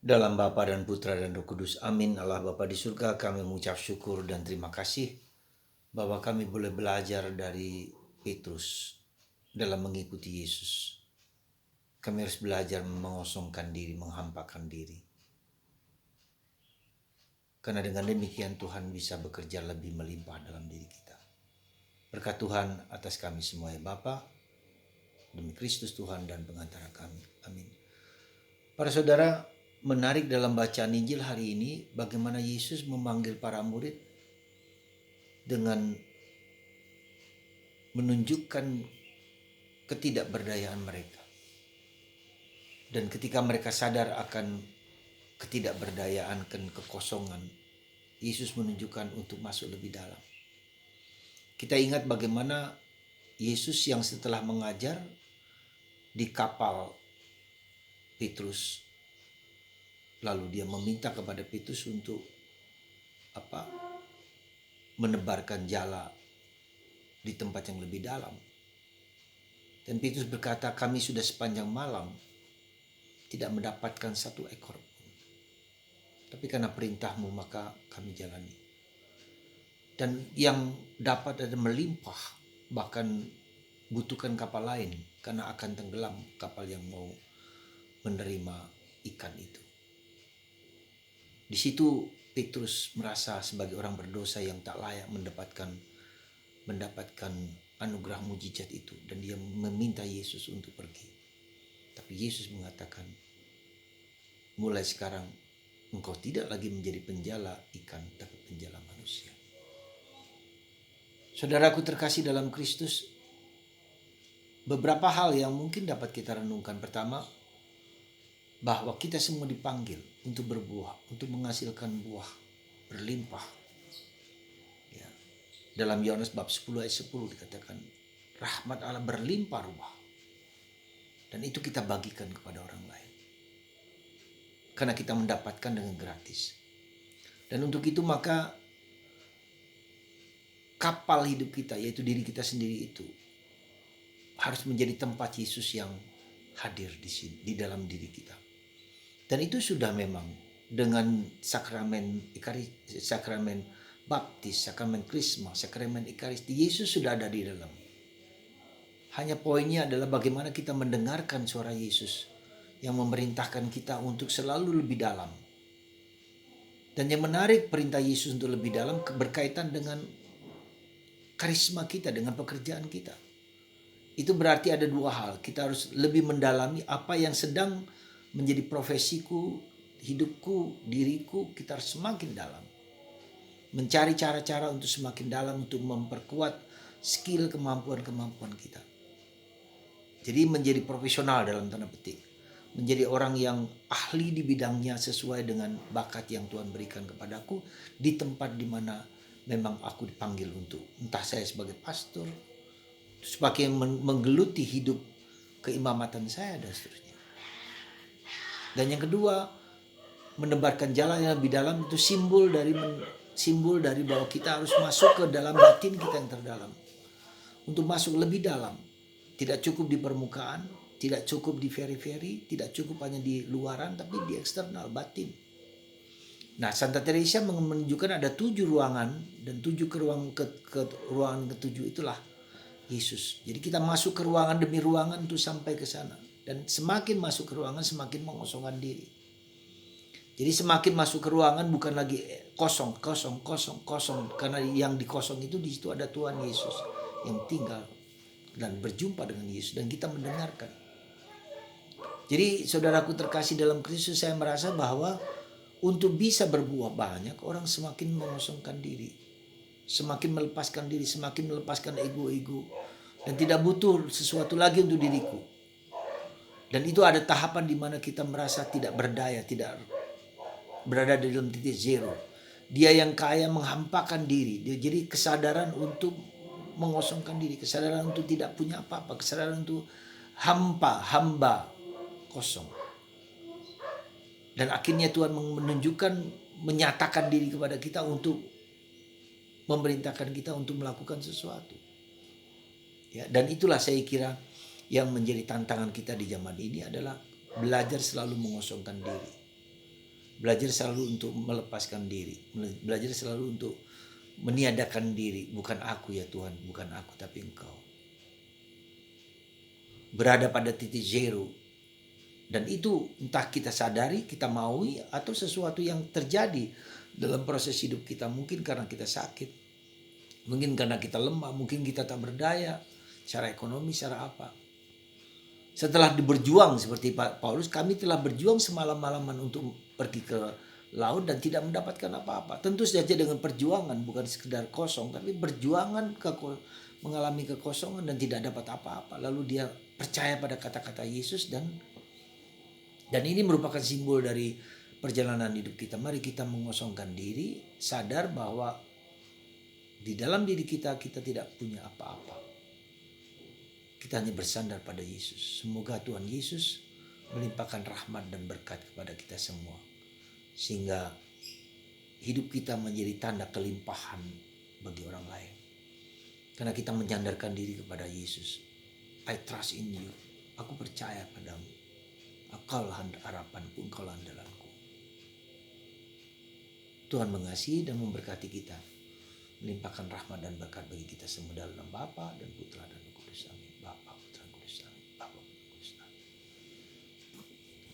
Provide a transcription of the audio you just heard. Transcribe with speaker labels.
Speaker 1: Dalam Bapa dan Putra dan Roh Kudus. Amin. Allah Bapa di surga, kami mengucap syukur dan terima kasih bahwa kami boleh belajar dari Petrus dalam mengikuti Yesus. Kami harus belajar mengosongkan diri, menghampakan diri. Karena dengan demikian Tuhan bisa bekerja lebih melimpah dalam diri kita. Berkat Tuhan atas kami semua ya Bapa, demi Kristus Tuhan dan pengantara kami. Amin. Para saudara, menarik dalam bacaan Injil hari ini bagaimana Yesus memanggil para murid dengan menunjukkan ketidakberdayaan mereka. Dan ketika mereka sadar akan ketidakberdayaan dan kekosongan, Yesus menunjukkan untuk masuk lebih dalam. Kita ingat bagaimana Yesus yang setelah mengajar di kapal Petrus, lalu dia meminta kepada Petrus untuk menebarkan jala di tempat yang lebih dalam. Dan Petrus berkata, kami sudah sepanjang malam tidak mendapatkan satu ekor pun. Tapi karena perintahmu maka kami jalani. Dan yang dapat ada melimpah, bahkan butuhkan kapal lain karena akan tenggelam kapal yang mau menerima ikan itu. Di situ Petrus merasa sebagai orang berdosa yang tak layak mendapatkan anugerah mujizat itu, dan dia meminta Yesus untuk pergi. Tapi Yesus mengatakan, mulai sekarang engkau tidak lagi menjadi penjala ikan, tapi penjala manusia. Saudaraku terkasih dalam Kristus, beberapa hal yang mungkin dapat kita renungkan. Pertama, bahwa kita semua dipanggil untuk berbuah, untuk menghasilkan buah berlimpah. Ya. Dalam Yohanes bab 10 ayat 10 dikatakan, rahmat Allah berlimpah ruah. Dan itu kita bagikan kepada orang lain. Karena kita mendapatkan dengan gratis. Dan untuk itu maka kapal hidup kita, yaitu diri kita sendiri itu, harus menjadi tempat Yesus yang hadir di sini, di dalam diri kita. Dan itu sudah memang dengan sakramen baptis, sakramen krisma, sakramen ekaristi, Yesus sudah ada di dalam. Hanya poinnya adalah bagaimana kita mendengarkan suara Yesus yang memerintahkan kita untuk selalu lebih dalam. Dan yang menarik, perintah Yesus untuk lebih dalam berkaitan dengan karisma kita, dengan pekerjaan kita. Itu berarti ada dua hal. Kita harus lebih mendalami apa yang sedang menjadi profesiku, hidupku, diriku. Kita harus semakin dalam. Mencari cara-cara untuk semakin dalam, untuk memperkuat skill, kemampuan-kemampuan kita. Jadi menjadi profesional dalam tanda petik. Menjadi orang yang ahli di bidangnya sesuai dengan bakat yang Tuhan berikan kepadaku di tempat di mana memang aku dipanggil untuk. Entah saya sebagai pastor, sebagai menggeluti hidup keimamatan saya dan seterusnya. Dan yang kedua, menebarkan jalan yang lebih dalam itu simbol dari bahwa kita harus masuk ke dalam batin kita yang terdalam. Untuk masuk lebih dalam, tidak cukup di permukaan, tidak cukup di very-very, tidak cukup hanya di luaran, tapi di eksternal, batin. Nah, Santa Teresa menunjukkan ada 7 ruangan, dan 7 ke ruangan ketujuh itulah Yesus. Jadi kita masuk ke ruangan demi ruangan untuk sampai ke sana. Dan semakin masuk ke ruangan semakin mengosongkan diri. Jadi semakin masuk ke ruangan bukan lagi kosong. Karena yang dikosong itu di situ ada Tuhan Yesus yang tinggal dan berjumpa dengan Yesus dan kita mendengarkan. Jadi saudaraku terkasih dalam Kristus, saya merasa bahwa untuk bisa berbuah banyak, orang semakin mengosongkan diri. Semakin melepaskan diri, semakin melepaskan ego-ego. Dan tidak butuh sesuatu lagi untuk diriku. Dan itu ada tahapan di mana kita merasa tidak berdaya, tidak berada di dalam titik zero. Dia yang kaya menghampakan diri. Dia jadi kesadaran untuk mengosongkan diri, kesadaran untuk tidak punya apa-apa, kesadaran untuk hamba, kosong. Dan akhirnya Tuhan menyatakan diri kepada kita untuk memerintahkan kita untuk melakukan sesuatu. Ya, dan itulah saya kira yang menjadi tantangan kita di zaman ini adalah belajar selalu mengosongkan diri. Belajar selalu untuk melepaskan diri. Belajar selalu untuk meniadakan diri. Bukan aku ya Tuhan, bukan aku tapi Engkau. Berada pada titik zero. Dan itu entah kita sadari, kita maui, atau sesuatu yang terjadi dalam proses hidup kita. Mungkin karena kita sakit, mungkin karena kita lemah, mungkin kita tak berdaya secara ekonomi, secara apa. Setelah berjuang seperti Pak Paulus, kami telah berjuang semalam-malaman untuk pergi ke laut dan tidak mendapatkan apa-apa. Tentu saja dengan perjuangan, bukan sekedar kosong, tapi berjuangan mengalami kekosongan dan tidak dapat apa-apa. Lalu dia percaya pada kata-kata Yesus dan ini merupakan simbol dari perjalanan hidup kita. Mari kita mengosongkan diri, sadar bahwa di dalam diri kita tidak punya apa-apa. Kita hanya bersandar pada Yesus. Semoga Tuhan Yesus melimpahkan rahmat dan berkat kepada kita semua. Sehingga hidup kita menjadi tanda kelimpahan bagi orang lain. Karena kita menyandarkan diri kepada Yesus. I trust in you. Aku percaya padamu. Engkaulah harapanku, engkaulah andalanku. Tuhan mengasihi dan memberkati kita. Melimpahkan rahmat dan berkat bagi kita semua dalam nama Bapa dan Putra dan Roh Kudus. Amin. Bapa, Putra, dan Kudus. Amin. Bapa.